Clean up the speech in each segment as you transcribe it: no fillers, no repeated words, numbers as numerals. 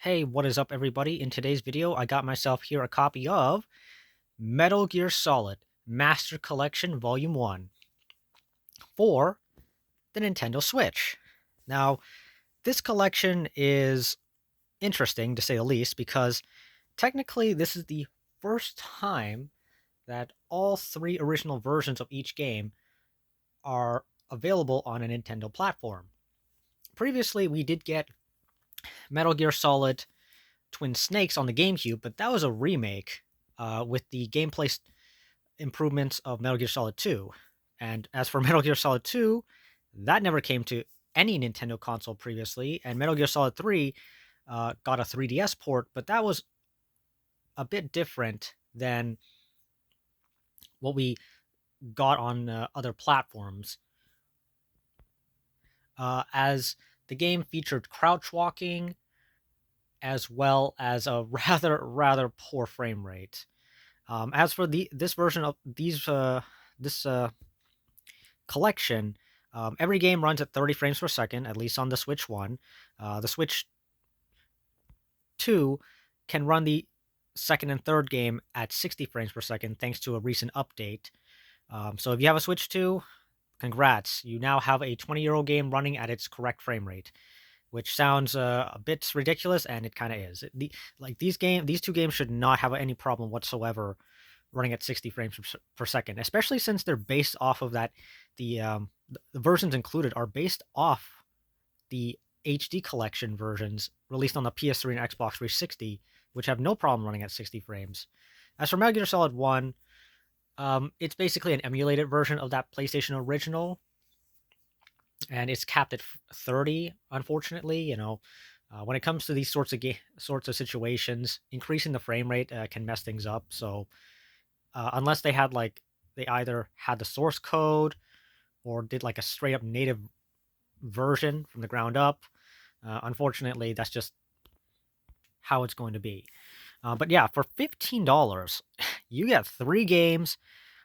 Hey, what is up, everybody? In today's video, I got myself here a copy of Metal Gear Solid Master Collection Volume 1 for the Nintendo Switch. Now, this collection is interesting, to say the least, because technically this is the first time that all three original versions of each game are available on a Nintendo platform. Previously, we did get Metal Gear Solid Twin Snakes on the GameCube, but that was a remake with the gameplay improvements of Metal Gear Solid 2. And as for Metal Gear Solid 2, that never came to any Nintendo console previously, and Metal Gear Solid 3 got a 3DS port, but that was a bit different than what we got on other platforms, as the game featured crouch walking as well as a rather poor frame rate. As for this version of this collection, every game runs at 30 frames per second, at least on the Switch 1. The Switch 2 can run the second and third game at 60 frames per second, thanks to a recent update. So if you have a Switch 2, congrats! You now have a 20-year-old game running at its correct frame rate, which sounds a bit ridiculous, and it kind of is. These two games should not have any problem whatsoever running at 60 frames per second, especially since they're based off of that. The versions included are based off the HD collection versions released on the PS3 and Xbox 360, which have no problem running at 60 frames. As for Metal Gear Solid 1, it's basically an emulated version of that PlayStation original, and it's capped at 30. Unfortunately, when it comes to these sorts of situations, increasing the frame rate can mess things up. So unless they either had the source code or did like a straight up native version from the ground up, unfortunately, that's just how it's going to be. But yeah, for $15, you get three games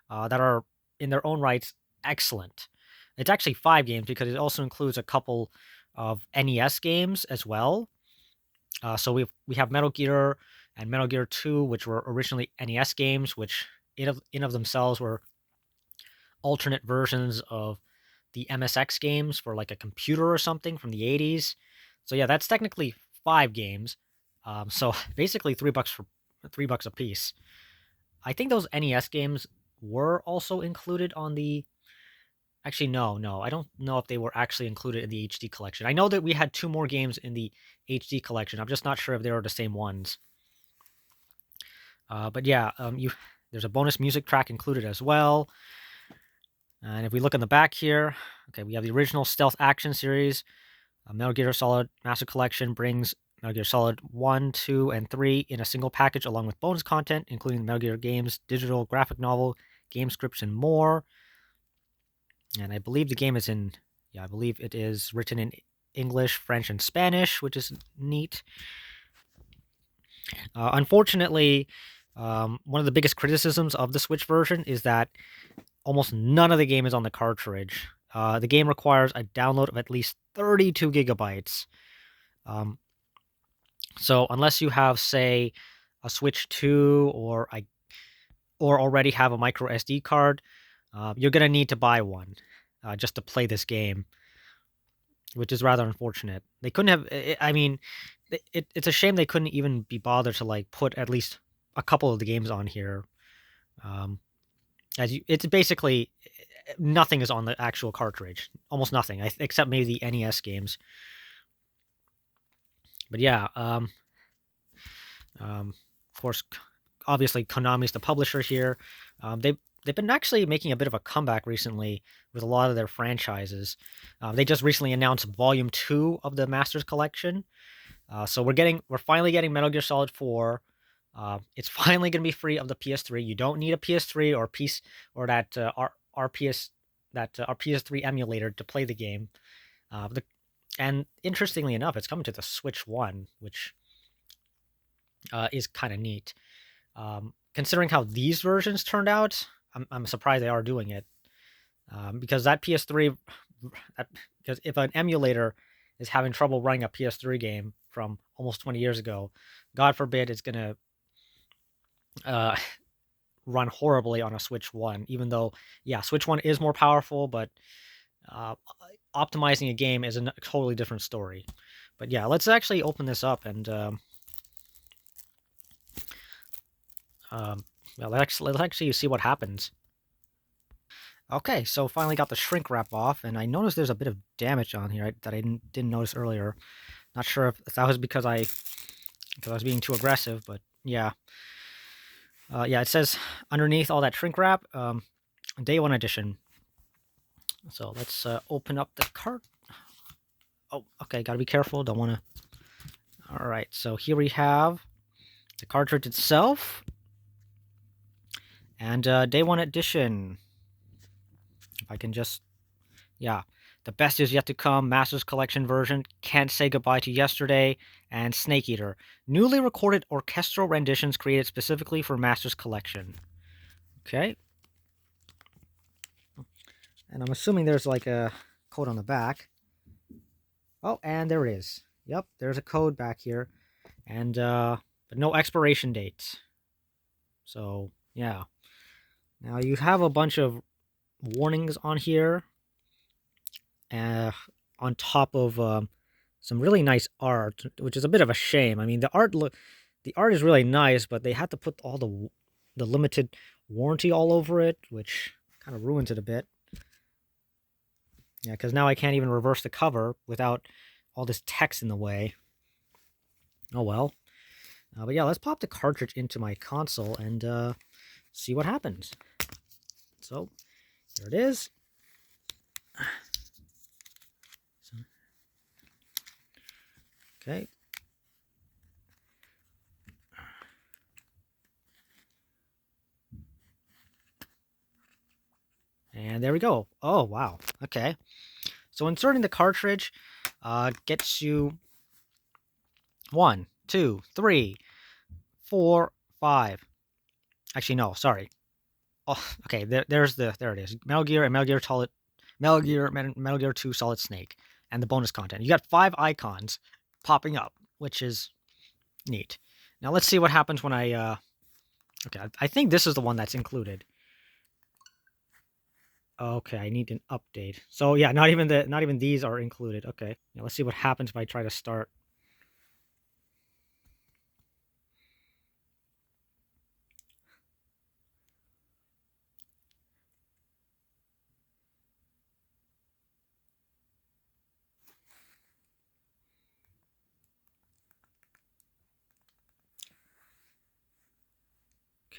that are in their own rights excellent. It's actually 5 games because it also includes a couple of NES games as well. So we have Metal Gear and Metal Gear 2, which were originally NES games, which in of themselves were alternate versions of the MSX games for like a computer or something from the 80s. So yeah, that's technically 5 games. So basically $3 a piece. I think those NES games were also included on the. Actually, no. I don't know if they were actually included in the HD collection. I know that we had 2 more games in the HD collection. I'm just not sure if they were the same ones. But yeah, there's a bonus music track included as well. And if we look in the back here, okay, we have the original Stealth Action series. Metal Gear Solid Master Collection brings Metal Gear Solid 1, 2, and 3 in a single package along with bonus content, including the Metal Gear games, digital graphic novel, game scripts, and more. And I believe the game is I believe it is written in English, French, and Spanish, which is neat. Unfortunately, one of the biggest criticisms of the Switch version is that almost none of the game is on the cartridge. The game requires a download of at least 32 gigabytes. So unless you have, say, a Switch 2 or already have a micro SD card, you're gonna need to buy one just to play this game, which is rather unfortunate. They couldn't have. I mean, it's a shame they couldn't even be bothered to like put at least a couple of the games on here. It's basically nothing is on the actual cartridge, almost nothing, except maybe the NES games. But yeah, of course, obviously Konami's the publisher here. They've been actually making a bit of a comeback recently with a lot of their franchises. They just recently announced Volume 2 of the Masters Collection. So we're finally getting Metal Gear Solid 4. It's finally going to be free of the PS3. You don't need a PS3 or that PS3 emulator to play the game. And interestingly enough, it's coming to the Switch 1, which is kind of neat. Considering how these versions turned out, I'm surprised they are doing it. Because that PS3, because if an emulator is having trouble running a PS3 game from almost 20 years ago, God forbid it's gonna uh, run horribly on a Switch One. Even though, yeah, Switch One is more powerful, but uh, optimizing a game is a totally different story. But yeah, let's actually open this up and um, yeah, let's actually see what happens. Okay, so finally got the shrink wrap off, and I noticed there's a bit of damage on here that I didn't notice earlier. Not sure if that was because I was being too aggressive, but yeah. Yeah, it says underneath all that shrink wrap, day one edition. So let's open up the cart. Oh, okay, gotta be careful. Don't want to. All right, so here we have the cartridge itself and day one edition. If I can just, yeah, the best is yet to come. Masters Collection version. Can't say goodbye to yesterday. And Snake Eater, newly recorded orchestral renditions created specifically for Masters Collection. Okay. And I'm assuming there's like a code on the back. Oh, and there it is. Yep, there's a code back here. And but no expiration date. So, yeah. Now you have a bunch of warnings on here. Uh, on top of some really nice art, which is a bit of a shame. I mean, the art is really nice, but they had to put all the limited warranty all over it, which kind of ruins it a bit. Yeah, because now I can't even reverse the cover without all this text in the way. Oh well. But yeah, let's pop the cartridge into my console and see what happens. So, here it is. Okay. And there we go. Oh, wow. Okay. So inserting the cartridge gets you 1, 2, 3, 4, 5. Actually, no, sorry. Oh, okay, there it is. Metal Gear and Metal Gear 2 Solid Snake and the bonus content. You got 5 icons popping up, which is neat. Now let's see what happens when okay, I think this is the one that's included. Okay, I need an update. So yeah, not even these are included. Okay. Now let's see what happens if I try to start.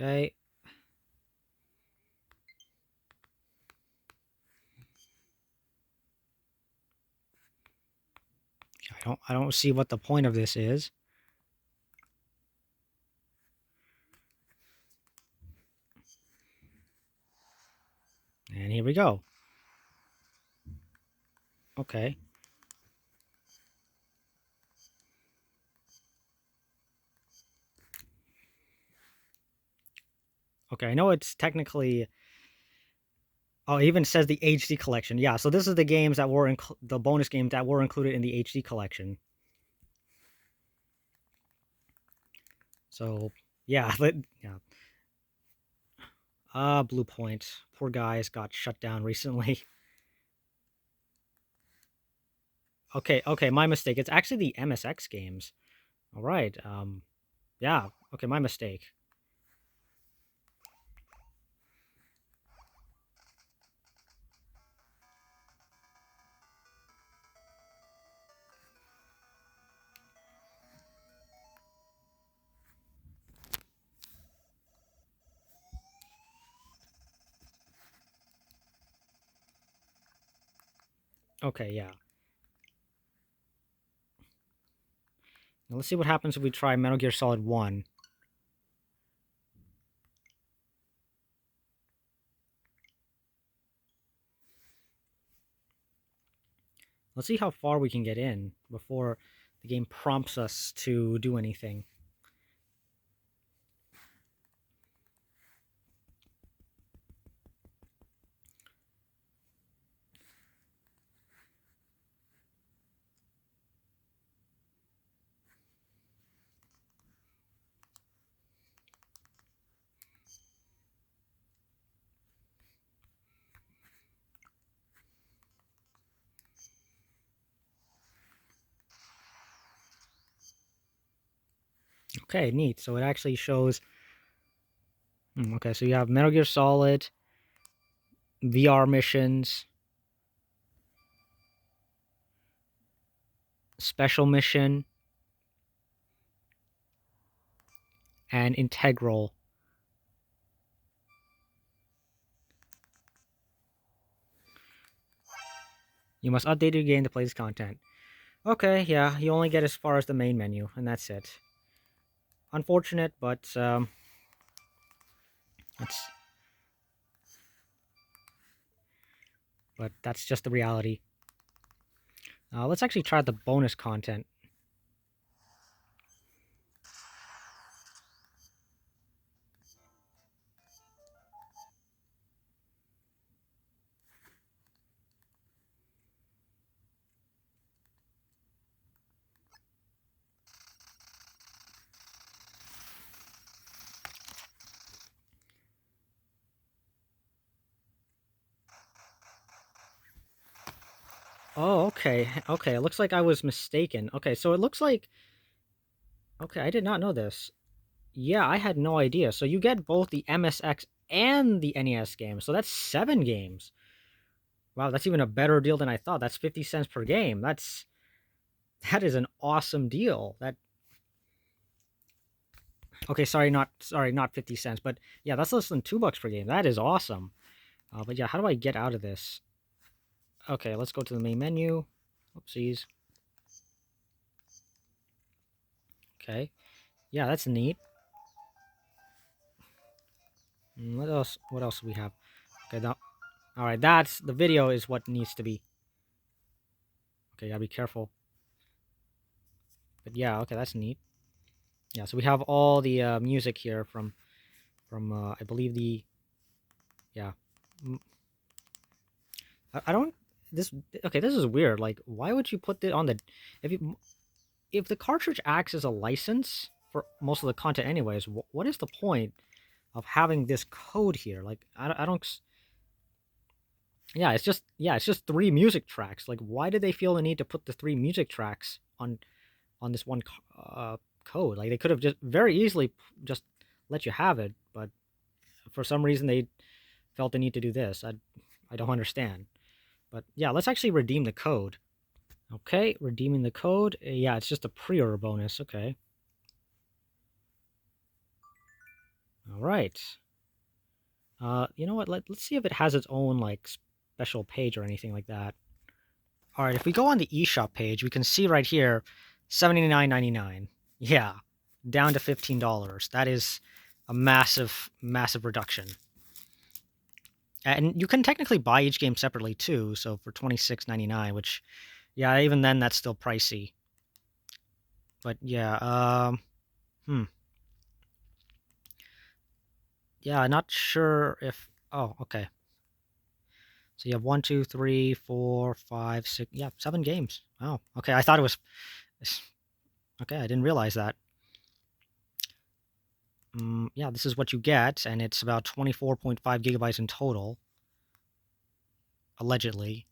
Okay. I don't see what the point of this is. And here we go. Okay. Okay, I know it's technically. Oh, it even says the HD collection. Yeah, so this is the games that were the bonus games that were included in the HD collection. So yeah, yeah. Blue Point. Poor guys got shut down recently. Okay, my mistake. It's actually the MSX games. All right. Yeah. Okay, my mistake. Okay, yeah. Now let's see what happens if we try Metal Gear Solid 1. Let's see how far we can get in before the game prompts us to do anything. Okay, neat. So it actually shows. Okay, so you have Metal Gear Solid, VR missions, special mission, and integral. You must update your game to play this content. Okay, yeah, you only get as far as the main menu, and that's it. Unfortunate, but that's that's just the reality. Let's actually try the bonus content. Oh, okay. Okay, it looks like I was mistaken. Okay, so it looks like... Okay, I did not know this. Yeah, I had no idea. So you get both the MSX and the NES games. So that's 7 games. Wow, that's even a better deal than I thought. That's 50 cents per game. That is an awesome deal. That... Okay, sorry, not 50 cents, but yeah, that's less than $2 per game. That is awesome. But yeah, how do I get out of this? Okay, let's go to the main menu. Oopsies. Okay. Yeah, that's neat. What else? What else do we have? Okay, now, all right. That's the video is what needs to be. Okay, gotta be careful. But yeah, okay, that's neat. Yeah, so we have all the music here from I believe the... Yeah. I don't... This... Okay, this is weird. Like, why would you put it on the... If the cartridge acts as a license for most of the content anyways, what is the point of having this code here? Like, I don't... Yeah, it's just 3 music tracks. Like, why did they feel the need to put the 3 music tracks on this one code? Like, they could have just very easily just let you have it, but for some reason they felt the need to do this. I don't understand. But yeah, let's actually redeem the code. Okay, redeeming the code. Yeah, it's just a pre-order bonus. Okay. All right. You know what? Let's see if it has its own like special page or anything like that. All right, if we go on the eShop page, we can see right here, $79.99. Yeah, down to $15. That is a massive, massive reduction. And you can technically buy each game separately too. So for $26.99, which, yeah, even then that's still pricey. But yeah, yeah, not sure if... Oh, okay. So you have 1, 2, 3, 4, 5, 6... Yeah, 7 games. Oh, okay. I thought it was... Okay, I didn't realize that. Yeah, this is what you get, and it's about 24.5 gigabytes in total, allegedly.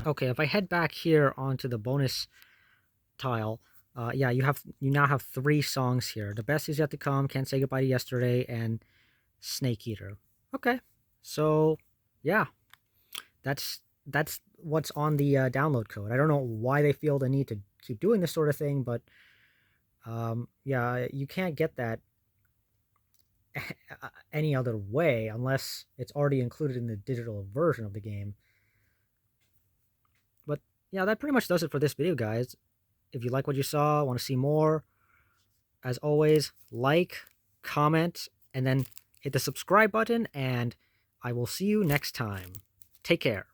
Okay, if I head back here onto the bonus tile, yeah, you now have 3 songs here. The Best Is Yet to Come, Can't Say Goodbye to Yesterday, and Snake Eater. Okay, so yeah, that's what's on the download code. I don't know why they feel the need to keep doing this sort of thing, but yeah, you can't get that any other way unless it's already included in the digital version of the game. But yeah, that pretty much does it for this video, guys. If you like what you saw, want to see more, as always, like, comment, and then hit the subscribe button, and I will see you next time. Take care.